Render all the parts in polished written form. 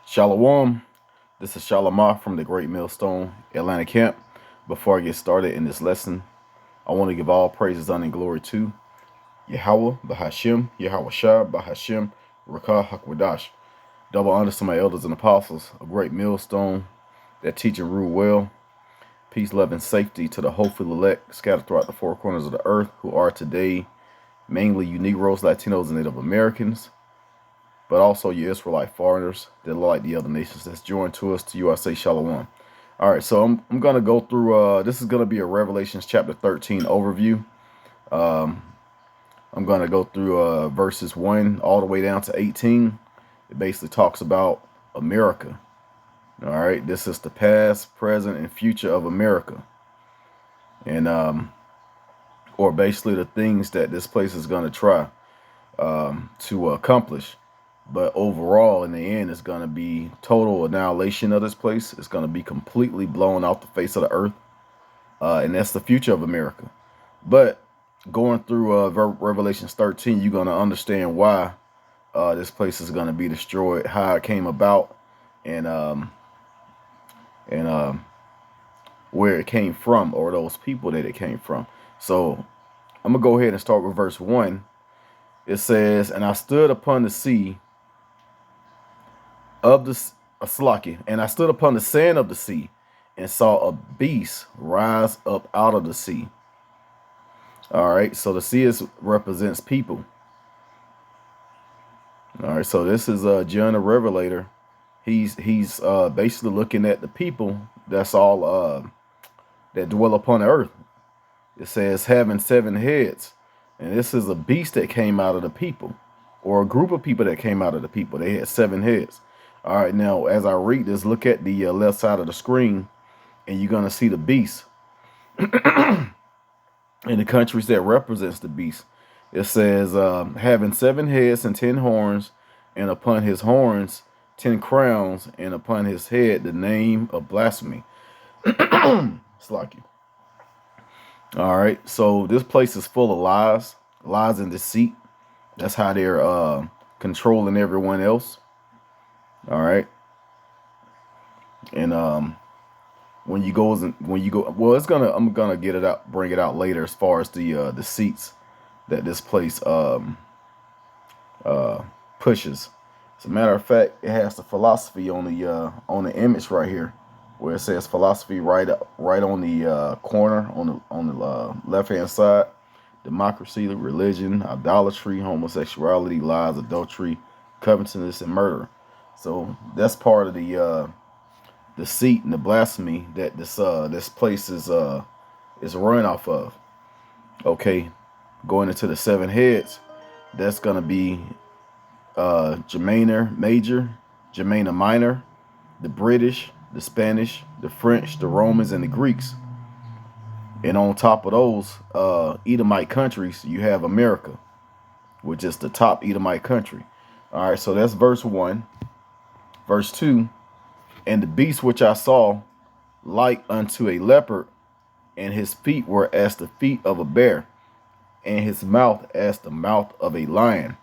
Shalom. This is Shalamah from the Great Millstone Atlanta Camp. Before I get started in this lesson, I want to give all praises, honor, and glory to Yahweh, Bahashim, Yahweh Shah, Bahashim, Rakah, Hakwadash. Double honors to my elders and apostles, a great millstone that teach and rule well. Peace, love, and safety to the hopeful elect scattered throughout the four corners of the earth who are today mainly you Negroes, Latinos, and Native Americans, but also you Israelite foreigners that are like the other nations that's joined to us. To you I say shalom. All right, so I'm going to go through, this is going to be a Revelations chapter 13 overview. I'm going to go through verses 1 all the way down to 18. It basically talks about America. All right, this is the past, present, and future of America. And, or basically the things that this place is going to try to accomplish. But overall, in the end, it's going to be total annihilation of this place. It's going to be completely blown off the face of the earth. And that's the future of America. But going through Revelations 13, you're going to understand why this place is going to be destroyed, how it came about, and where it came from, or those people that it came from. So I'm going to go ahead and start with verse 1. It says, "And I stood upon the sea of the Slaki, and I stood upon the sand of the sea, and saw a beast rise up out of the sea." All right, so the sea represents people. All right, so this is John the Revelator. He's basically looking at the people that's all that dwell upon the earth. It says having 7 heads, and this is a beast that came out of the people, or a group of people that came out of the people. They had 7 heads. All right, now as I read this, look at the left side of the screen, and you're gonna see the beast and the countries that represents the beast. It says having 7 heads and 10 horns, and upon his horns 10 crowns, and upon his head the name of blasphemy. It's like you. All right, so this place is full of lies and deceit. That's how they're controlling everyone else. All right, and when you go, well, I'm gonna get it out, bring it out later as far as the seats that this place pushes. As a matter of fact, it has the philosophy on the image right here, where it says philosophy right on the corner on the left hand side. Democracy, religion, idolatry, homosexuality, lies, adultery, covetousness, and murder. So that's part of the deceit and the blasphemy that this place is run off of. Okay, going into the 7 heads, that's gonna be Germana Major, Germana Minor, the British, the Spanish, the French, the Romans, and the Greeks. And on top of those Edomite countries, you have America, which is the top Edomite country. All right, so that's verse 1. Verse 2, "And the beast which I saw, like unto a leopard, and his feet were as the feet of a bear, and his mouth as the mouth of a lion.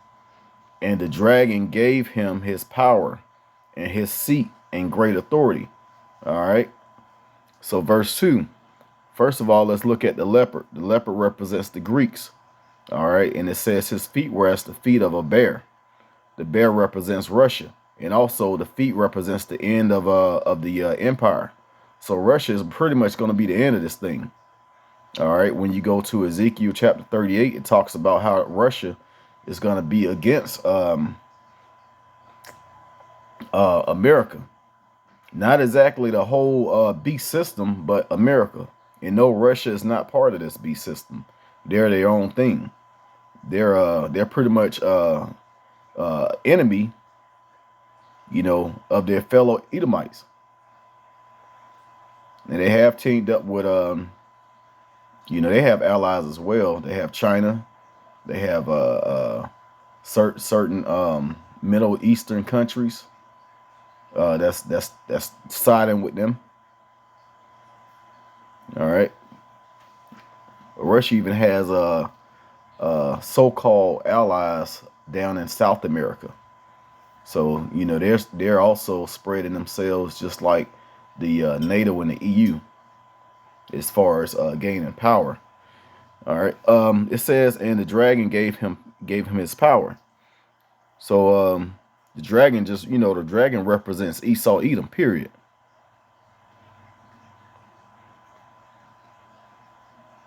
And the dragon gave him his power, and his seat, and great authority." All right, so verse 2. First of all, let's look at the leopard. The leopard represents the Greeks. All right, and it says his feet were as the feet of a bear. The bear represents Russia, and also the feet represents the end of the empire. So Russia is pretty much going to be the end of this thing. All right, when you go to Ezekiel chapter 38, it talks about how Russia is going to be against America. Not exactly the whole beast system, but America. And no, Russia is not part of this beast system. They're their own thing. They're pretty much enemy, of their fellow Edomites. And they have teamed up with they have allies as well. They have China. They have certain Middle Eastern countries that's siding with them. All right. Russia even has so-called allies down in South America. So, you know, they're also spreading themselves just like the NATO and the EU as far as gaining power. All right. It says, and the dragon gave him his power. So the dragon just, you know, the dragon represents Esau, Edom, period.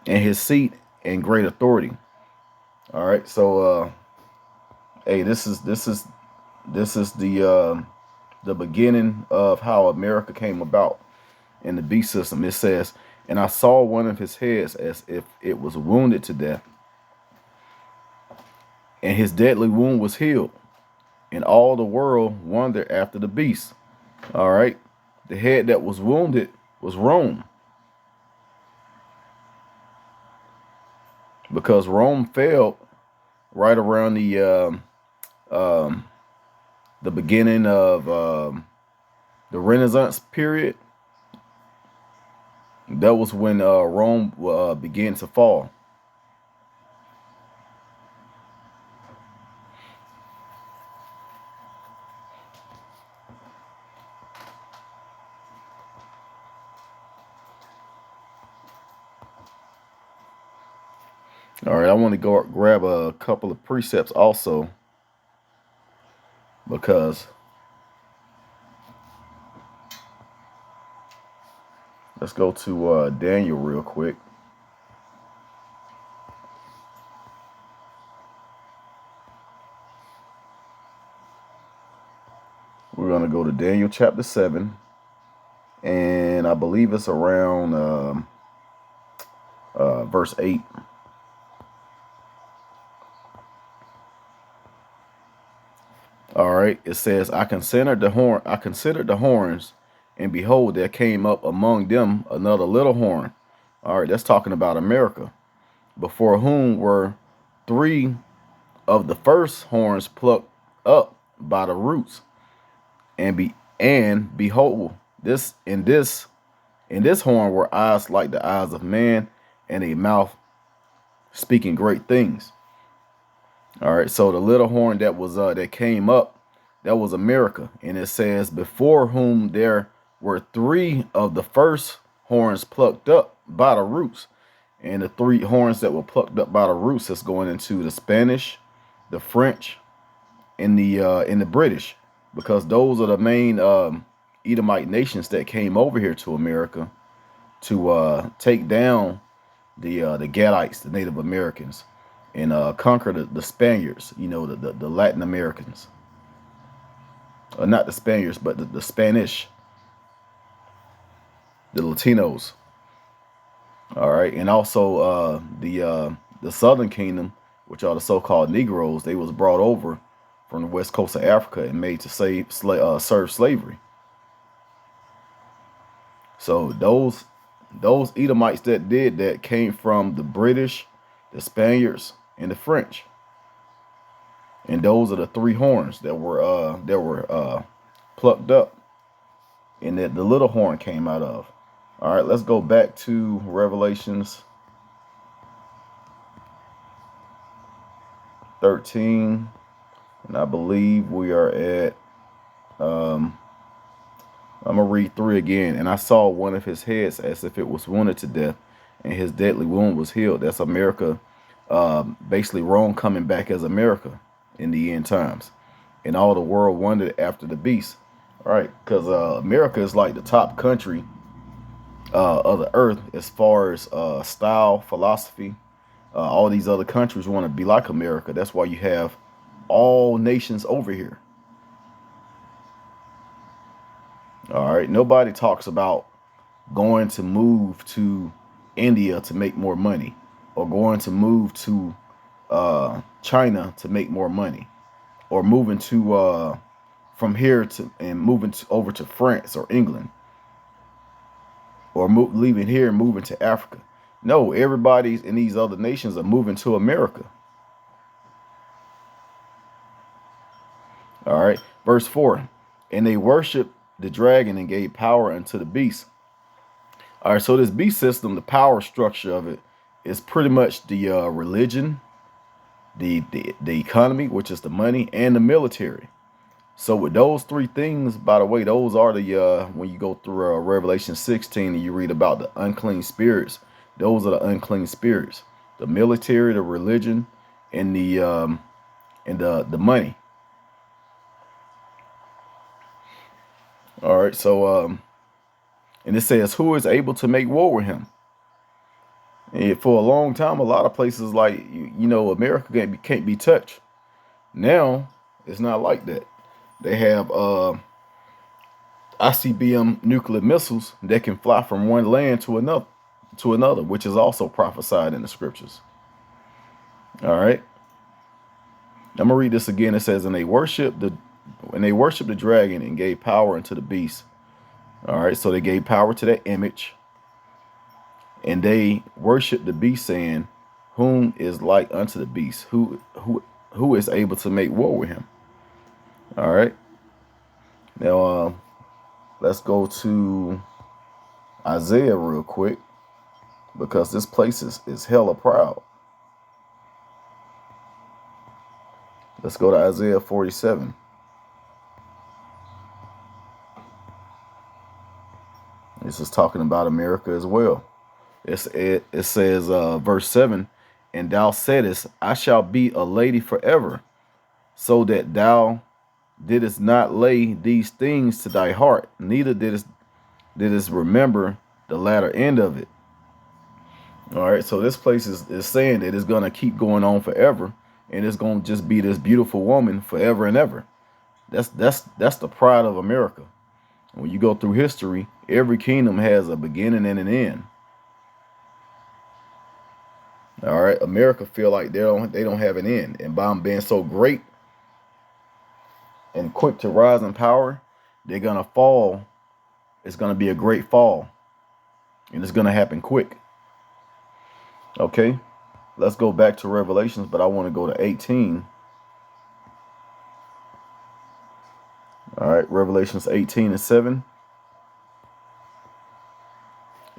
And his seat and great authority. All right. So hey, this is the beginning of how America came about in the beast system. It says, and I saw one of his heads as if it was wounded to death, and his deadly wound was healed, and all the world wondered after the beast. All right. The head that was wounded was Rome, because Rome fell right around the beginning of the Renaissance period. That was when Rome began to fall. All right, I want to go grab a couple of precepts also, because let's go to Daniel real quick. We're going to go to Daniel chapter 7, and I believe it's around verse 8. All right, it says, I considered the horns, and behold, there came up among them another little horn. All right, that's talking about America, before whom were 3 of the first horns plucked up by the roots. And behold, in this horn were eyes like the eyes of man, and a mouth speaking great things. All right, so the little horn that was that came up, that was America, and it says, before whom there were 3 of the first horns plucked up by the roots. And the 3 horns that were plucked up by the roots is going into the Spanish, the French, and the British, because those are the main Edomite nations that came over here to America to take down the Gadites, the Native Americans, and conquer the Spaniards, you know, the Latin Americans. Not the Spaniards, but the Spanish, the Latinos. All right, and also the Southern Kingdom, which are the so-called Negroes, they was brought over from the west coast of Africa and made to serve slavery. So those Edomites that did that came from the British, the Spaniards, and the French. And those are the 3 horns that were plucked up, and that the little horn came out of. All right, let's go back to Revelations 13, and I believe we are at I'm gonna read 3 again. And I saw one of his heads as if it was wounded to death, and his deadly wound was healed. That's America, basically Rome coming back as America in the end times, and all the world wondered after the beast. All right, because America is like the top country of the earth as far as style, philosophy. All these other countries want to be like America. That's why you have all nations over here. All right, nobody talks about going to move to India to make more money, or going to move to China to make more money, or moving to from here to and moving over to France or England, or leaving here and moving to Africa. No, everybody in these other nations are moving to America. All right, verse 4, and they worshiped the dragon and gave power unto the beast. All right, so this beast system, the power structure of it is pretty much the religion, the economy, which is the money, and the military. So with those three things, by the way, those are the when you go through Revelation 16 and you read about the unclean spirits, those are the unclean spirits, the military, the religion, and the money. All right, so and it says, who is able to make war with him? And for a long time, a lot of places like America can't be touched. Now it's not like that. They have ICBM nuclear missiles that can fly from one land to another, which is also prophesied in the scriptures. All right. I'm gonna read this again. It says, and they worshiped the dragon and gave power unto the beast. All right, so they gave power to that image, and they worshiped the beast, saying, whom is like unto the beast? Who is able to make war with him? All right. Now let's go to Isaiah real quick, because this place is hella proud. Let's go to Isaiah 47. This is talking about America as well. It says, verse 7, and thou saidest, I shall be a lady forever, so that thou didst not lay these things to thy heart, neither didst remember the latter end of it. All right, so this place is saying that it's going to keep going on forever, and it's going to just be this beautiful woman forever and ever. That's the pride of America. When you go through history, every kingdom has a beginning and an end. All right, America feel like they don't have an end, and by them being so great and quick to rise in power, they're gonna fall. It's gonna be a great fall, and it's gonna happen quick. Okay, let's go back to Revelations, but I want to go to 18. All right, Revelations 18:7.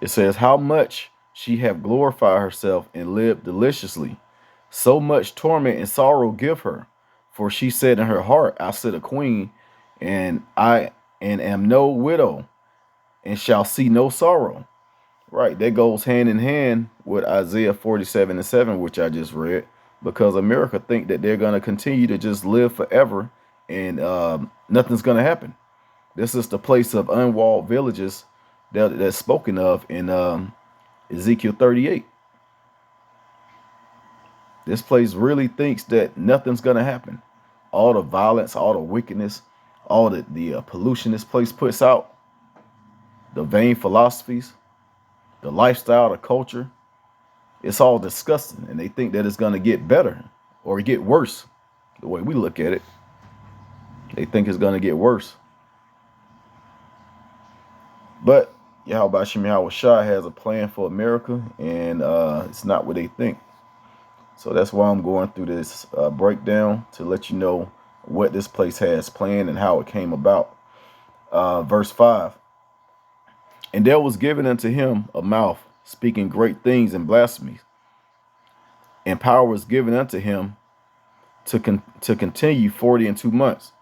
It says, how much she have glorified herself and lived deliciously. So much torment and sorrow give her. For she said in her heart, I sit a queen, and am no widow, and shall see no sorrow. Right, that goes hand in hand with Isaiah 47:7, which I just read, because America think that they're going to continue to just live forever, and nothing's going to happen. This is the place of unwalled villages that's spoken of in Ezekiel 38. This place really thinks that nothing's going to happen. All the violence, all the wickedness, all the pollution this place puts out, the vain philosophies, the lifestyle, the culture, it's all disgusting. And they think that it's going to get better or get worse. The way we look at it, they think it's going to get worse. But Yahweh Shem Shai has a plan for America, and it's not what they think. So that's why I'm going through this breakdown, to let you know what this place has planned and how it came about. Verse 5. And there was given unto him a mouth, speaking great things and blasphemies. And power was given unto him to continue 40 and 2 months.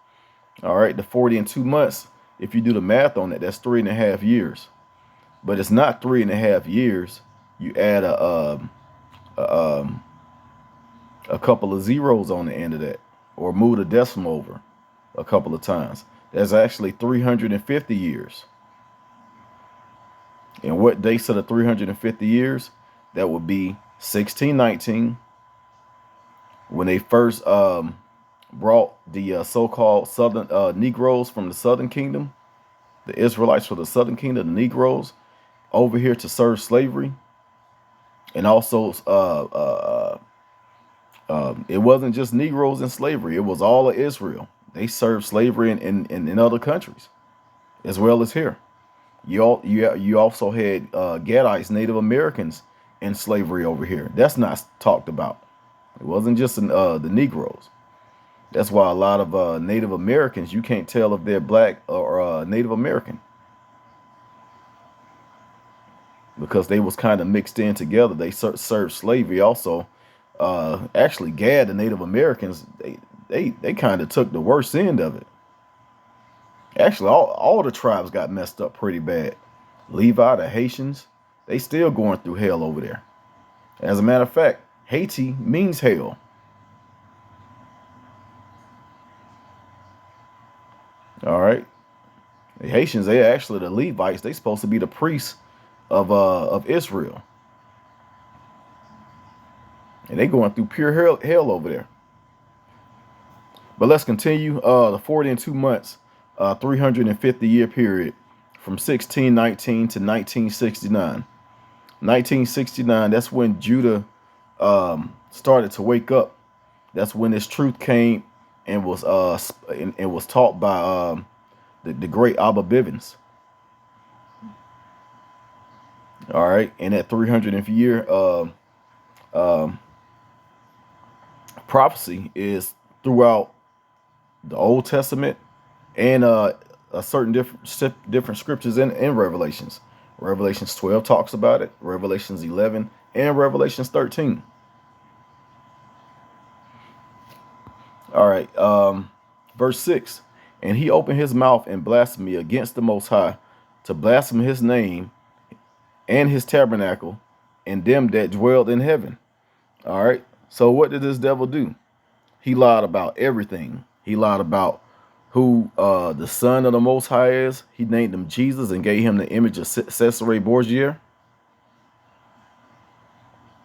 All right, the 40 and 2 months, if you do the math on it, that's 3.5 years. But it's not 3.5 years. You add a couple of zeros on the end of that, or move the decimal over a couple of times. That's actually 350 years. And what dates of the 350 years? That would be 1619, when they first brought the so-called southern Negroes from the southern kingdom, the Israelites from the southern kingdom, the Negroes, over here to serve slavery. And also it wasn't just Negroes in slavery, it was all of Israel. They served slavery in other countries as well as here. You also had Gadites, Native Americans, in slavery over here. That's not talked about. It wasn't just the Negroes. That's why a lot of Native Americans, you can't tell if they're black or Native American, because they was kind of mixed in together. They served slavery also. Actually, Gad, the Native Americans, they kind of took the worst end of it. Actually, all the tribes got messed up pretty bad. Levi, the Haitians, they still going through hell over there. As a matter of fact, Haiti means hell. All right. The Haitians, they actually the Levites. They supposed to be the priests of Israel. And they going through pure hell over there. But let's continue. The 40 and 2 months, 350-year period from 1619 to 1969. 1969, that's when Judah started to wake up. That's when this truth came and was taught by the great Abba Bivens. All right, and that 300th year prophecy is throughout the Old Testament and a certain different scriptures in Revelations. Revelations 12 talks about it, Revelations 11, and Revelations 13. All right, verse 6. And he opened his mouth in blasphemy against the Most High, to blaspheme his name and his tabernacle and them that dwelled in heaven. All right, so what did this devil do? He lied about everything. He lied about who the son of the Most High is. He named him Jesus and gave him the image of Caesarea Borgia.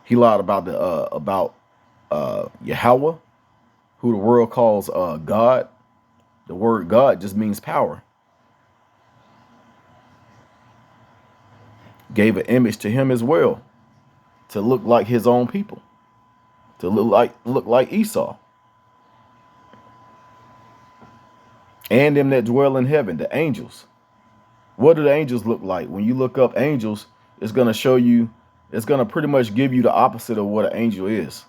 He lied about Yahweh, who the world calls God. The word God just means power. Gave an image to him as well, to look like his own people, to look like Esau. And them that dwell in heaven, the angels. What do the angels look like? When you look up angels, it's going to show you, it's going to pretty much give you the opposite of what an angel is.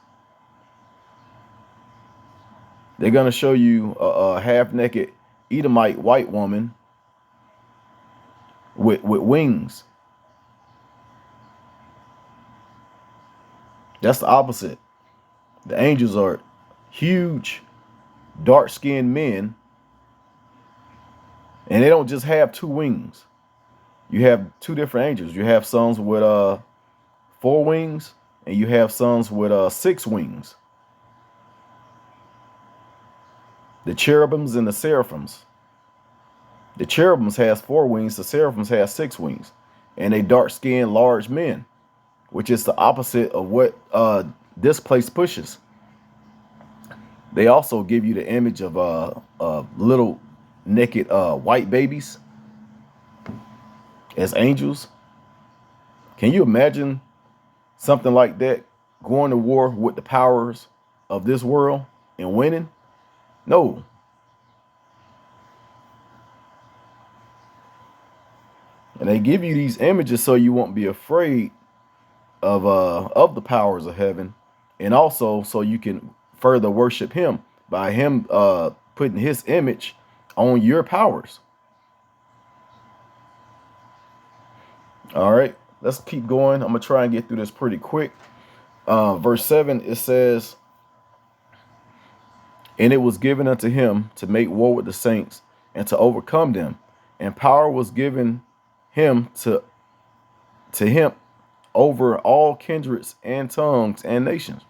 They're going to show you a half-naked Edomite white woman with wings. That's the opposite. The angels are huge, dark-skinned men, and they don't just have two wings. You have two different angels. You have sons with 4 wings, and you have sons with 6 wings. The cherubims and the seraphims. The cherubims has 4 wings. The seraphims has 6 wings. And they dark-skinned, large men, which is the opposite of what this place pushes. They also give you the image of little naked white babies as angels. Can you imagine something like that, going to war with the powers of this world and winning? No. And they give you these images so you won't be afraid of the powers of heaven, and also so you can further worship him by him putting his image on your powers. All right, let's keep going. I'm gonna try and get through this pretty quick. Verse 7, it says, and it was given unto him to make war with the saints and to overcome them, and power was given him to him over all kindreds and tongues and nations.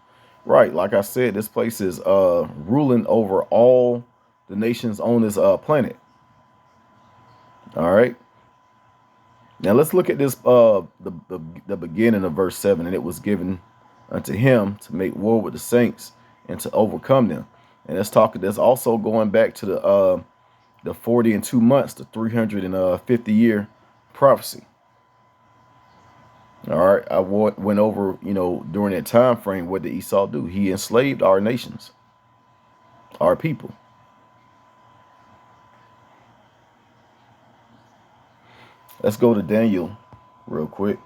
Right, like I said, this place is ruling over all the nations on this planet. All right. Now let's look at this the beginning of verse 7. And it was given unto him to make war with the saints and to overcome them. And let's talk. That's also going back to the 40 and 2 months, the 350-year prophecy. All right, I went over, during that time frame, what did Esau do? He enslaved our nations, our people. Let's go to Daniel real quick.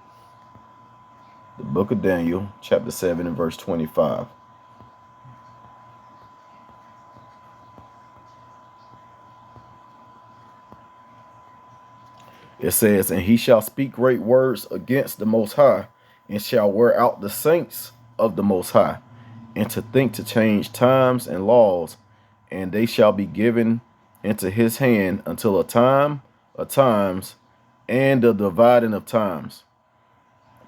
The book of Daniel, chapter 7 and verse 25. It says, and he shall speak great words against the Most High, and shall wear out the saints of the Most High, and to think to change times and laws, and they shall be given into his hand until a time, a times, and the dividing of times.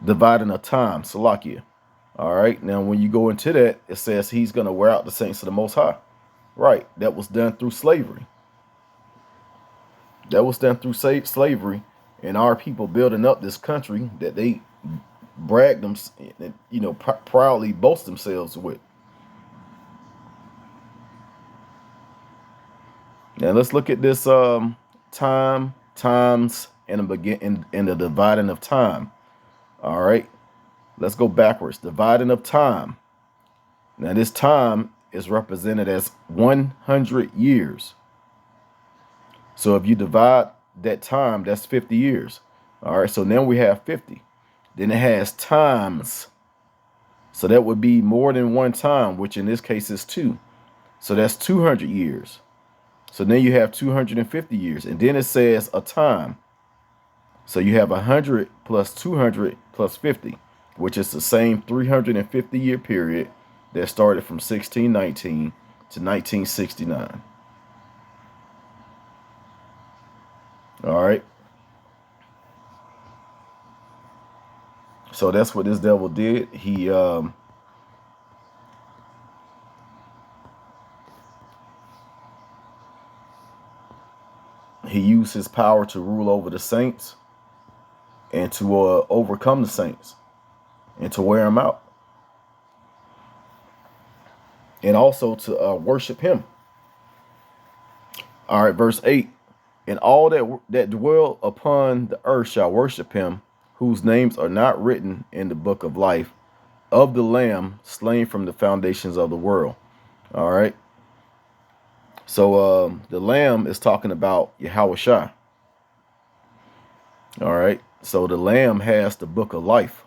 Dividing of time, Salakia. All right. Now, when you go into that, it says he's going to wear out the saints of the Most High. Right. That was done through slavery. That was done through slavery, and our people building up this country that they brag them, proudly boast themselves with. Now let's look at this time, times, and the dividing of time. All right, let's go backwards. Dividing of time. Now this time is represented as 100 years. So if you divide that time, that's 50 years. All right, so now we have 50. Then it has times. So that would be more than one time, which in this case is 2. So that's 200 years. So then you have 250 years. And then it says a time. So you have 100 plus 200 plus 50, which is the same 350-year period that started from 1619 to 1969. All right. So that's what this devil did. He used his power to rule over the saints and to overcome the saints and to wear them out. And also to worship him. All right, verse 8. And all that dwell upon the earth shall worship him, whose names are not written in the book of life of the Lamb slain from the foundations of the world. All right. So the Lamb is talking about Yahushua. All right. So the Lamb has the book of life.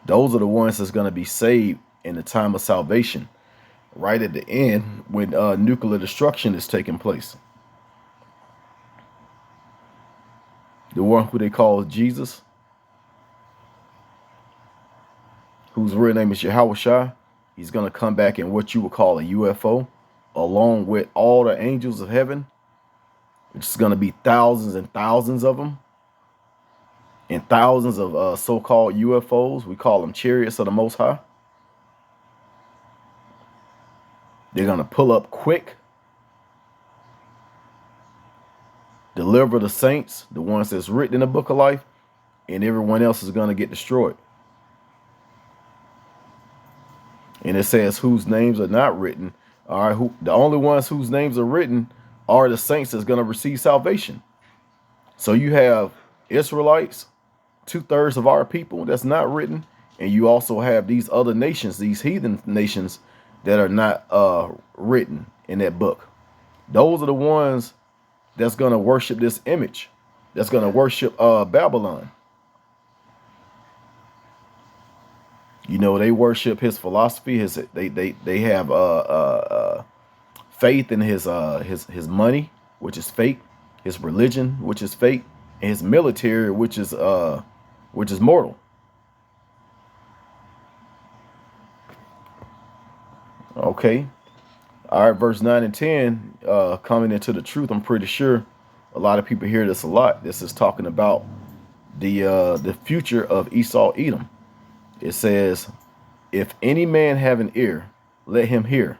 Those are the ones that's going to be saved in the time of salvation, right at the end when nuclear destruction is taking place. The one who they call Jesus, whose real name is Yahushua, he's going to come back in what you would call a UFO, along with all the angels of heaven, which is going to be thousands and thousands of them, and thousands of so-called UFOs. We call them chariots of the Most High. They're going to pull up quick, deliver the saints, the ones that's written in the book of life, and everyone else is going to get destroyed. And it says whose names are not written. All right, the only ones whose names are written are the saints that's going to receive salvation. So you have Israelites, 2/3 of our people that's not written, and you also have these other nations, these heathen nations that are not written in that book. Those are the ones that's going to worship this image, that's going to worship Babylon. You know, they worship his philosophy. They have faith in his money, which is fake, his religion, which is fake, and his military, which is mortal. Okay. All right, verse 9 and 10, coming into the truth. I'm pretty sure a lot of people hear this a lot. This is talking about the future of Esau Edom. It says, if any man have an ear, let him hear.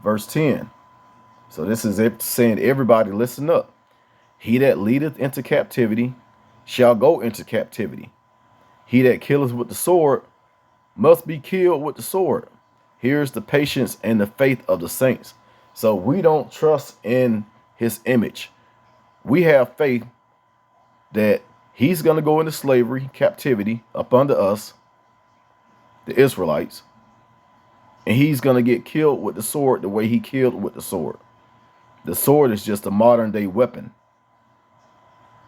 Verse 10. So this is it saying, everybody listen up. He that leadeth into captivity shall go into captivity. He that killeth with the sword must be killed with the sword. Here's the patience and the faith of the saints. So we don't trust in his image. We have faith that he's going to go into slavery, captivity up under us, the Israelites, and he's going to get killed with the sword the way he killed with the sword. The sword is just a modern day weapon.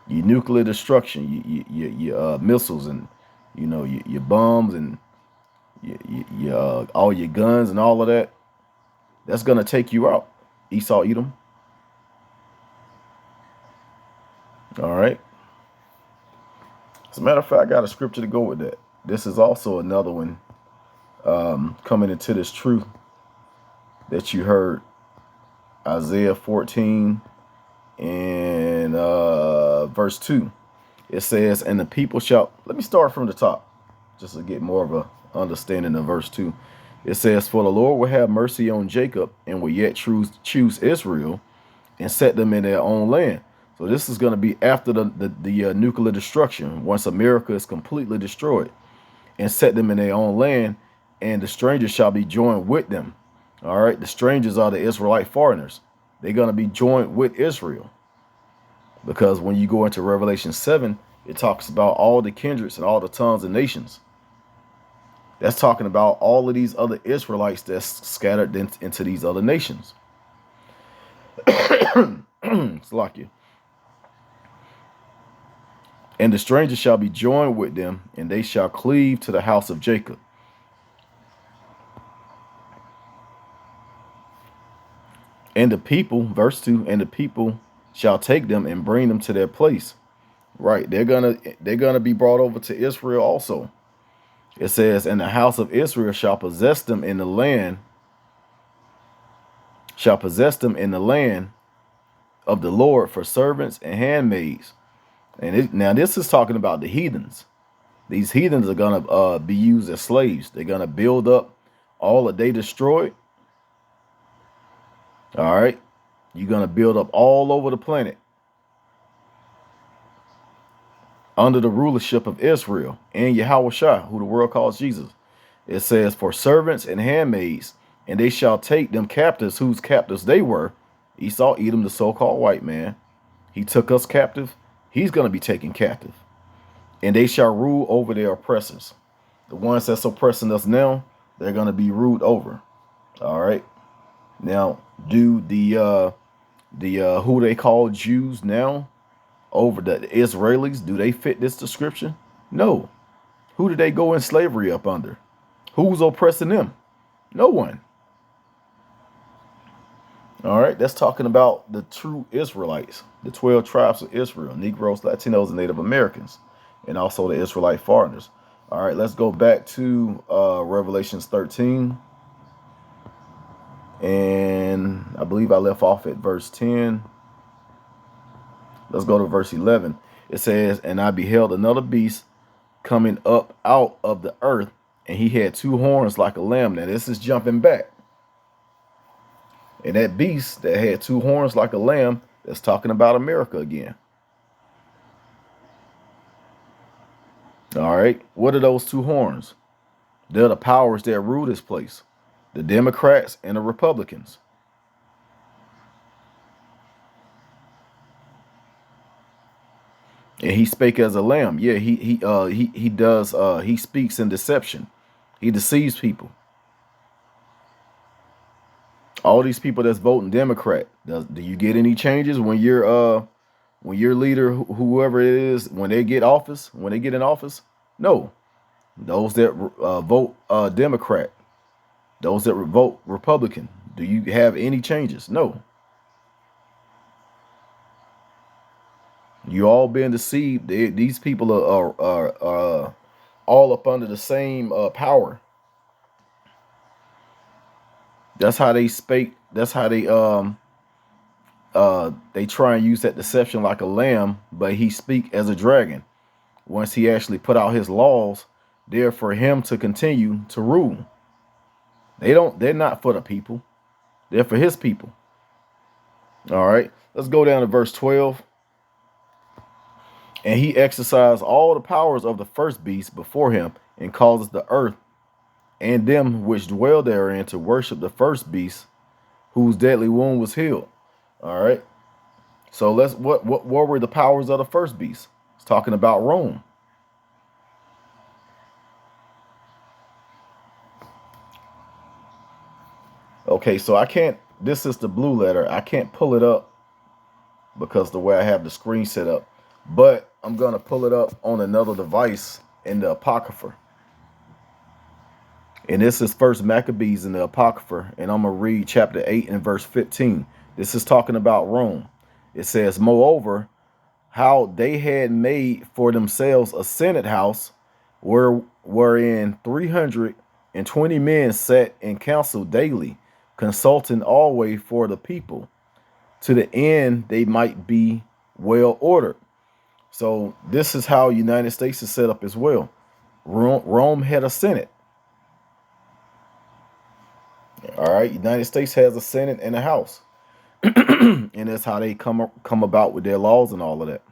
Your nuclear destruction, your missiles, and your bombs, and your all your guns and all of that. That's going to take you out, Esau Edom. All right. As a matter of fact, I got a scripture to go with that. This is also another one coming into this truth that you heard Isaiah 14 and verse 2. It says, and the people shall, let me start from the top, just to get more of a understanding of verse 2. It says, for the Lord will have mercy on Jacob and will yet choose Israel and set them in their own land. So this is going to be after the nuclear destruction, once America is completely destroyed, and set them in their own land, and the strangers shall be joined with them. All right, the strangers are the Israelite foreigners. They're going to be joined with Israel, because when you go into Revelation 7, it talks about all the kindreds and all the tongues and nations. That's talking about all of these other Israelites that's scattered into these other nations. It's like you. And the strangers shall be joined with them, and they shall cleave to the house of Jacob. And the people, verse 2, and the people shall take them and bring them to their place. Right, they're gonna be brought over to Israel also. It says, and the house of Israel shall possess them in the land, of the Lord for servants and handmaids. And now this is talking about the heathens. These heathens are gonna be used as slaves. They're gonna build up all that they destroyed. All right, you're gonna build up all over the planet under the rulership of Israel and Yahushua, who the world calls Jesus. It says, for servants and handmaids, and they shall take them captives, whose captives they were. Esau, Edom, the so-called white man. He took us captive. He's going to be taken captive. And they shall rule over their oppressors. The ones that's oppressing us now, they're going to be ruled over. All right. Now, do the who they call Jews now over the Israelis, do they fit this description? No. Who did they go in slavery up under? Who's oppressing them? No one. All right, that's talking about the true Israelites, the 12 tribes of Israel, Negroes, Latinos, and Native Americans, and also the Israelite foreigners. All right, let's go back to Revelations 13. And I believe I left off at verse 10. Let's go to verse 11. It says, and I beheld another beast coming up out of the earth, and he had two horns like a lamb. Now this is jumping back. And that beast that had two horns like a lamb, that's talking about America again. All right. What are those two horns? They're the powers that rule this place. The Democrats and the Republicans. And he spake as a lamb. Yeah, he speaks in deception. He deceives people. All these people that's voting Democrat, do you get any changes when your leader, whoever it is, when they get in office? No. Those that vote Democrat, those that vote Republican, do you have any changes? No. You all being deceived. These people are all up under the same power. That's how they speak. That's how they try and use that deception like a lamb, but he speak as a dragon. Once he actually put out his laws, they're for him to continue to rule. They're not for the people. They're for his people. All right. Let's go down to verse 12. And he exercised all the powers of the first beast before him, and causes the earth and them which dwell therein to worship the first beast, whose deadly wound was healed. All right. So what were the powers of the first beast? It's talking about Rome. Okay, so I can't, this is the blue letter. I can't pull it up because the way I have the screen set up, but I'm going to pull it up on another device in the Apocrypha. And this is First Maccabees in the Apocrypha, and I'm going to read chapter 8 and verse 15. This is talking about Rome. It says, moreover, how they had made for themselves a senate house, wherein 320 men sat in council daily, consulting always for the people, to the end they might be well ordered. So this is how United States is set up as well. Rome had a Senate. All right, United States has a Senate and a House, and that's how they come about with their laws and all of that.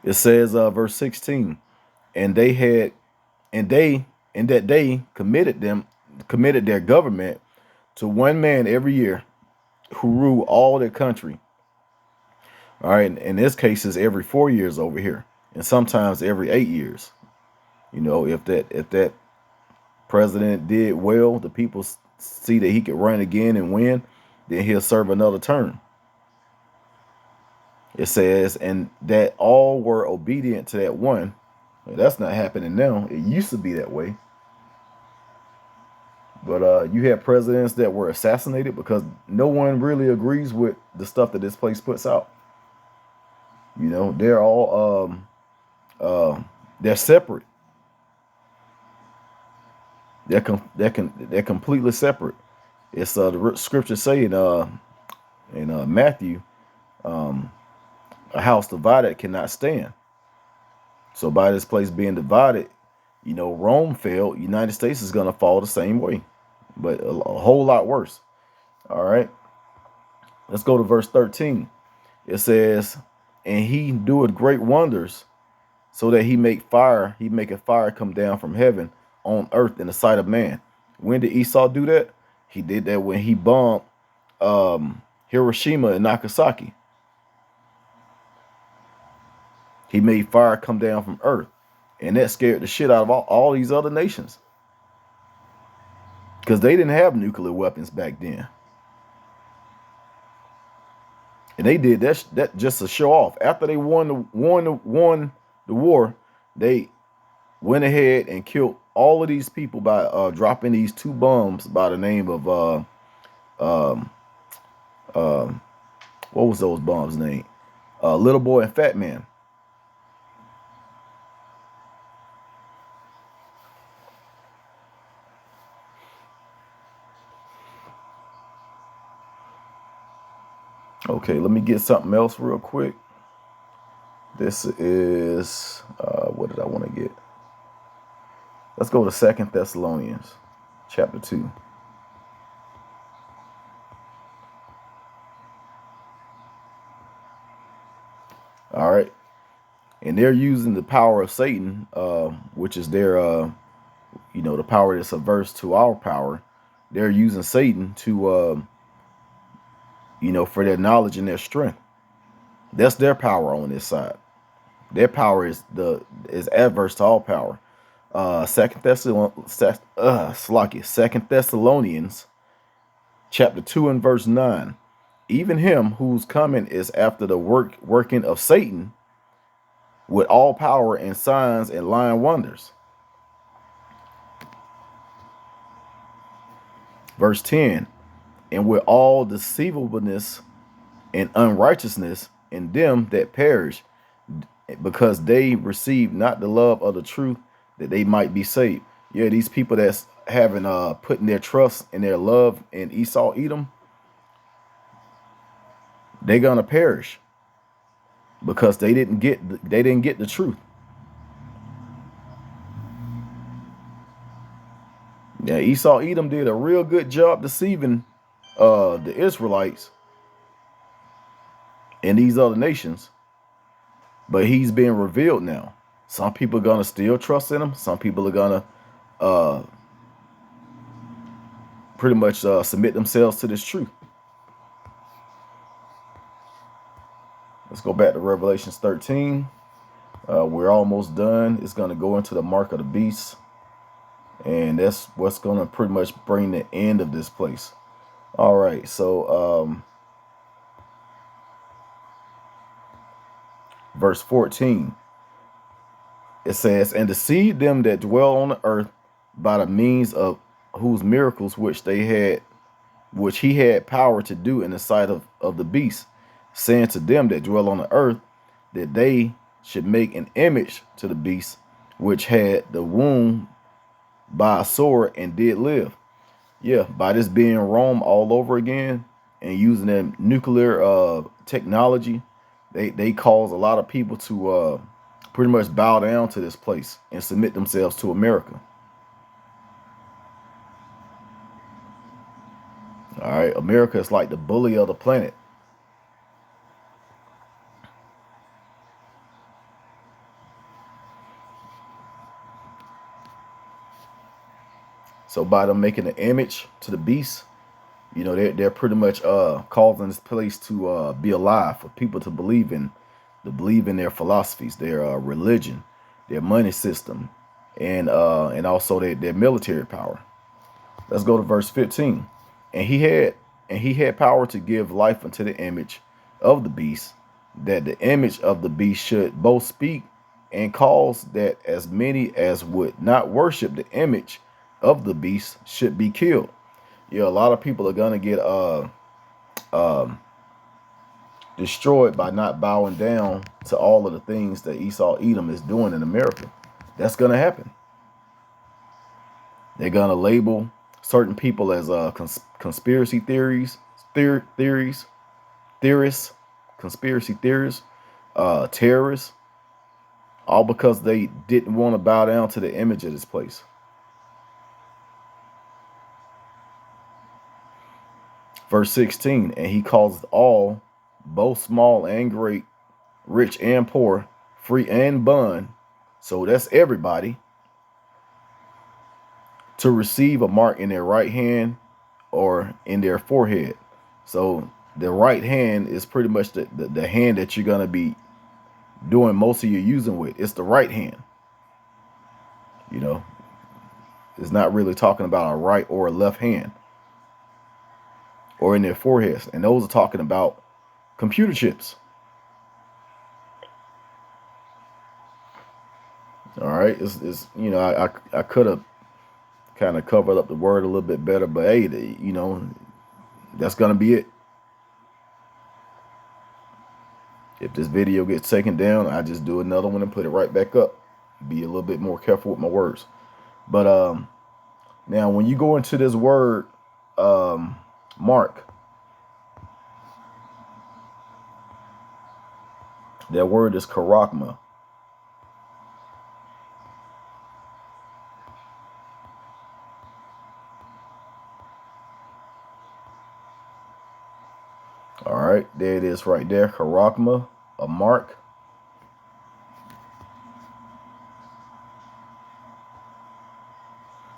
It says, verse 16, and they in that day committed their government to one man every year, who rule all their country. All right, in this case, is every 4 years over here, and sometimes every 8 years. You know, if that president did well, the people see that he could run again and win, then he'll serve another term. It says, and that all were obedient to that one. Well, that's not happening now. It used to be that way. But you have presidents that were assassinated because no one really agrees with the stuff that this place puts out. You know, they're all they're separate. They're completely separate. It's the scripture saying in Matthew, a house divided cannot stand. So by this place being divided, you know, Rome failed. United States is going to fall the same way, but a whole lot worse. All right. Let's go to verse 13. It says, and he doeth great wonders, so that he maketh fire come down from heaven on earth in the sight of man. When did Esau do that? He did that when he bombed Hiroshima and Nagasaki. He made fire come down from earth, and that scared the shit out of all these other nations, because they didn't have nuclear weapons back then. And they did that just to show off. After they won the war, they went ahead and killed all of these people by dropping these 2 bombs by the name of what was those bombs' name? Little Boy and Fat Man. Okay, let me get something else real quick. This is, what did I want to get? Let's go to 2 Thessalonians chapter 2. All right. And they're using the power of Satan, which is their, you know, the power that's averse to our power. They're using Satan to, you know, for their knowledge and their strength. That's their power on this side. Their power is adverse to all power. 2 Thessalonians chapter 2 and verse 9. Even him whose coming is after the working of Satan, with all power and signs and lying wonders. Verse 10. And with all deceivableness and unrighteousness in them that perish, because they receive not the love of the truth, that they might be saved. Yeah, these people that's having putting their trust and their love in Esau, Edom, they're gonna perish because they didn't get the truth. Yeah, Esau, Edom did a real good job deceiving the Israelites and these other nations, but he's being revealed now. Some people are gonna still trust in him. Some people are gonna pretty much submit themselves to this truth. Let's go back to Revelations 13. We're almost done. It's gonna go into the mark of the beast, and that's what's gonna pretty much bring the end of this place. All right, so verse 14, it says, and deceived them that dwell on the earth by the means of whose miracles which he had power to do in the sight of the beast, saying to them that dwell on the earth, that they should make an image to the beast, which had the wound by a sword and did live. Yeah, by this being Rome all over again and using their nuclear technology, they cause a lot of people to pretty much bow down to this place and submit themselves to America. All right, America is like the bully of the planet. So by them making an image to the beast, you know, they're pretty much causing this place to be alive for people to believe in their philosophies, their religion, their money system, and also their military power. Let's go to verse 15. And he had power to give life unto the image of the beast, that the image of the beast should both speak and cause that as many as would not worship the image of the beast should be killed. Yeah, a lot of people are gonna get um destroyed by not bowing down to all of the things that Esau Edom is doing in America. That's gonna happen. They're gonna label certain people as conspiracy theorists, conspiracy theorists, terrorists, all because they didn't want to bow down to the image of this place. Verse 16, and he causeth all, both small and great, rich and poor, free and bond, so that's everybody, to receive a mark in their right hand or in their forehead. So the right hand is pretty much the hand that you're going to be doing most of your using with. It's the right hand. You know, it's not really talking about a right or a left hand or in their foreheads. And those are talking about computer chips. All right. It's you know, I could have kind of covered up the word a little bit better, but hey, you know, that's going to be it. If this video gets taken down, I just do another one and put it right back up. Be a little bit more careful with my words. But now when you go into this word mark, that word is karakma. All right, there it is right there, karakma, a mark.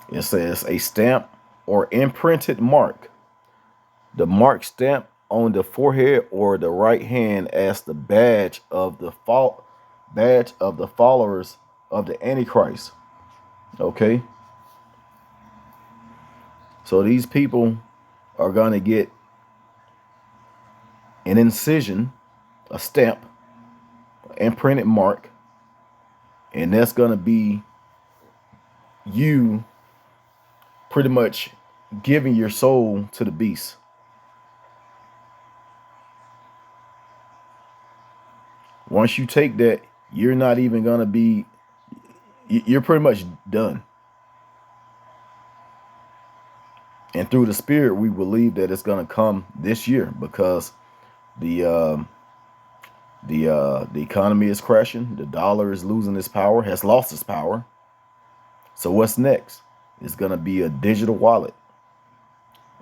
It says a stamp or imprinted mark. The mark stamp on the forehead or the right hand as the badge of the followers of the Antichrist. Okay. So these people are gonna get an incision, a stamp, imprinted mark, and that's gonna be you pretty much giving your soul to the beast. Once you take that, you're not even gonna be, you're pretty much done. And through the spirit, we believe that it's gonna come this year because the the economy is crashing, the dollar is losing its power, has lost its power. So what's next? It's gonna be a digital wallet,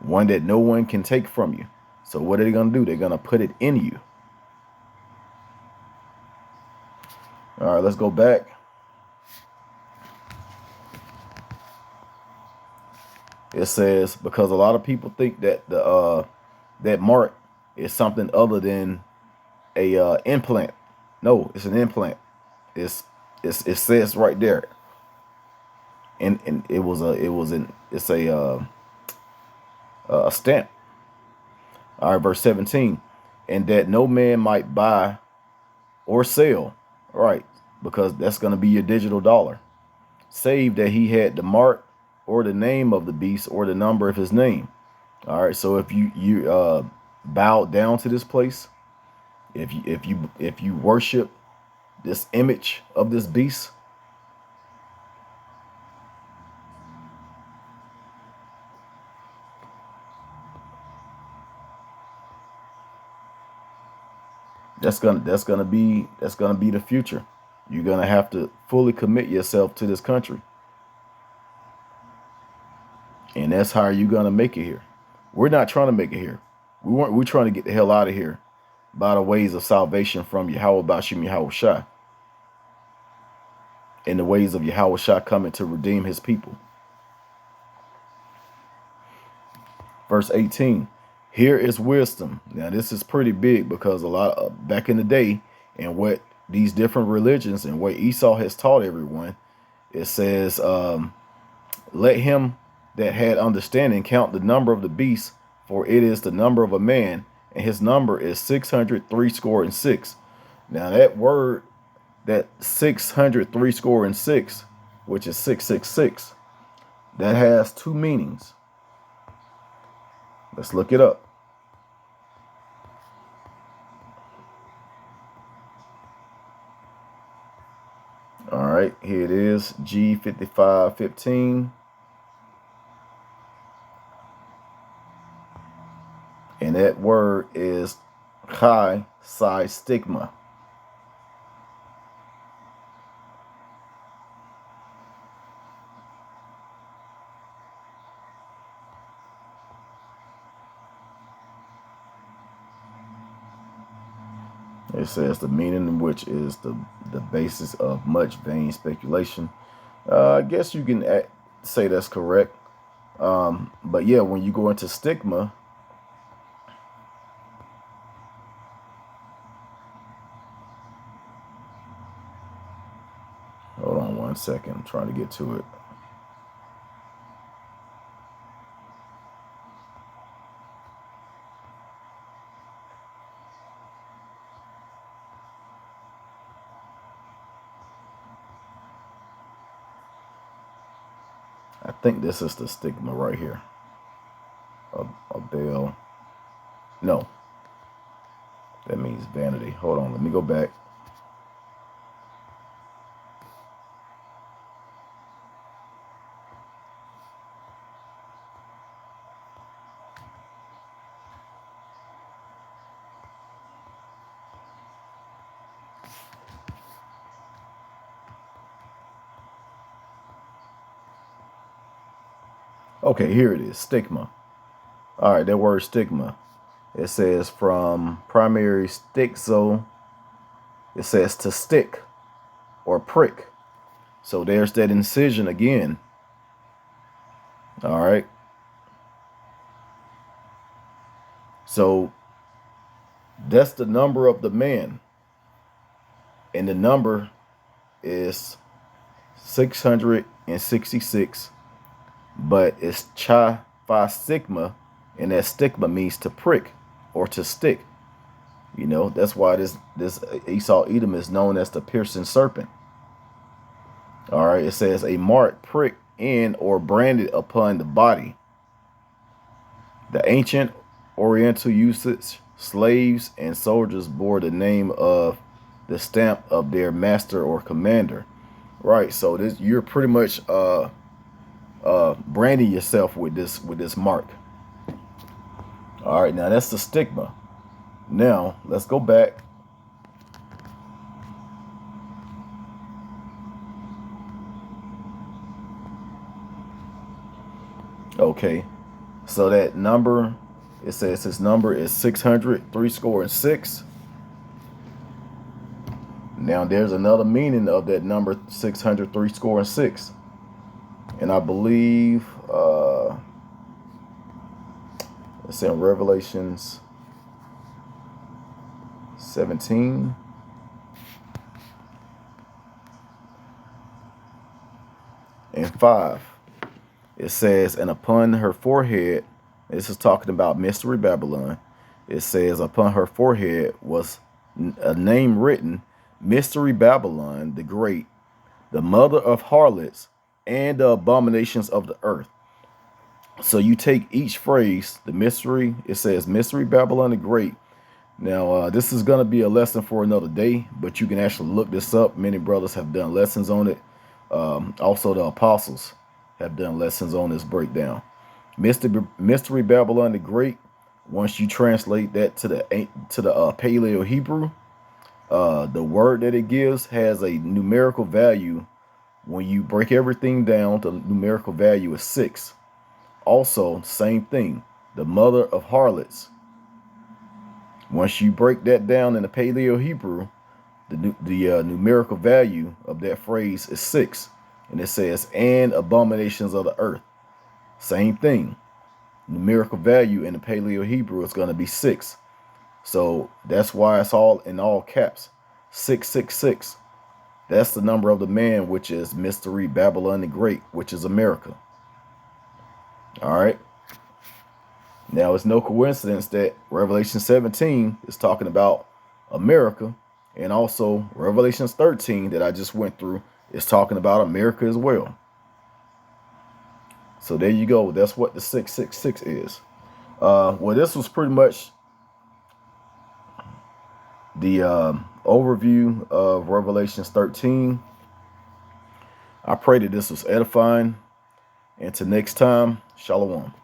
one that no one can take from you. So what are they gonna do? They're gonna put it in you. All right, let's go back. It says because a lot of people think that the that mark is something other than a implant. No, it's an implant. It says right there, and it's a stamp. All right, verse 17, and that no man might buy or sell. All right, because that's going to be your digital dollar, save that he had the mark or the name of the beast or the number of his name. All right, so if you bow down to this place, if you worship this image of this beast, That's gonna be the future. You're gonna have to fully commit yourself to this country, and that's how you're gonna make it here. We're not trying to make it here. We're trying to get the hell out of here by the ways of salvation from Yahweh Bashim Yahweh Shai, and the ways of Yahweh Shai coming to redeem his people. Verse 18. Here is wisdom. Now this is pretty big, because a lot of, back in the day, and what these different religions and what Esau has taught everyone, it says, let him that had understanding count the number of the beast, for it is the number of a man, and his number is 666. Now that word, that 666, which is 666, that has two meanings. Let's look it up. All right, here it is, G5515. And that word is chi psi stigma. It says the meaning in which is the basis of much vain speculation. I guess you can say that's correct. But yeah, when you go into stigma, hold on one second, I'm trying to get to it. I think this is the stigma right here. A bell. No. That means vanity. Hold on, let me go back. Okay, here it is, stigma. All right, that word stigma. It says from primary stixo, it says to stick or prick. So there's that incision again. All right. So that's the number of the man. And the number is 666. But it's chi phi stigma, and that stigma means to prick or to stick. You know, that's why this Esau Edom is known as the piercing serpent. All right, it says a mark pricked in or branded upon the body. The ancient Oriental usage, slaves and soldiers bore the name of the stamp of their master or commander. Right, so this, you're pretty much branding yourself with this mark. All right, now that's the stigma. Now let's go back. Okay, so that number, it says his number is 666. Now there's another meaning of that number 666. And I believe it's in Revelations 17. And 5. It says, and upon her forehead, this is talking about Mystery Babylon. It says, upon her forehead was a name written, Mystery Babylon the Great, the mother of harlots and the abominations of the earth. So you take each phrase, the mystery, it says Mystery Babylon the Great. Now, this is going to be a lesson for another day, but you can actually look this up. Many brothers have done lessons on it. Also, the apostles have done lessons on this breakdown. Mystery Babylon the Great, once you translate that to the Paleo Hebrew, The word that it gives has a numerical value. When you break everything down, the numerical value is 6. Also, same thing, the mother of harlots. Once you break that down in the Paleo Hebrew, the numerical value of that phrase is 6. And it says, and abominations of the earth. Same thing. Numerical value in the Paleo Hebrew is going to be 6. So that's why it's all in all caps. 666. That's the number of the man, which is Mystery Babylon the Great, which is America. All right. Now, it's no coincidence that Revelation 17 is talking about America, and also Revelation 13 that I just went through is talking about America as well. So there you go. That's what the 666 is. Well, this was pretty much the overview of Revelations 13. I pray that this was edifying. And till next time, Shalom.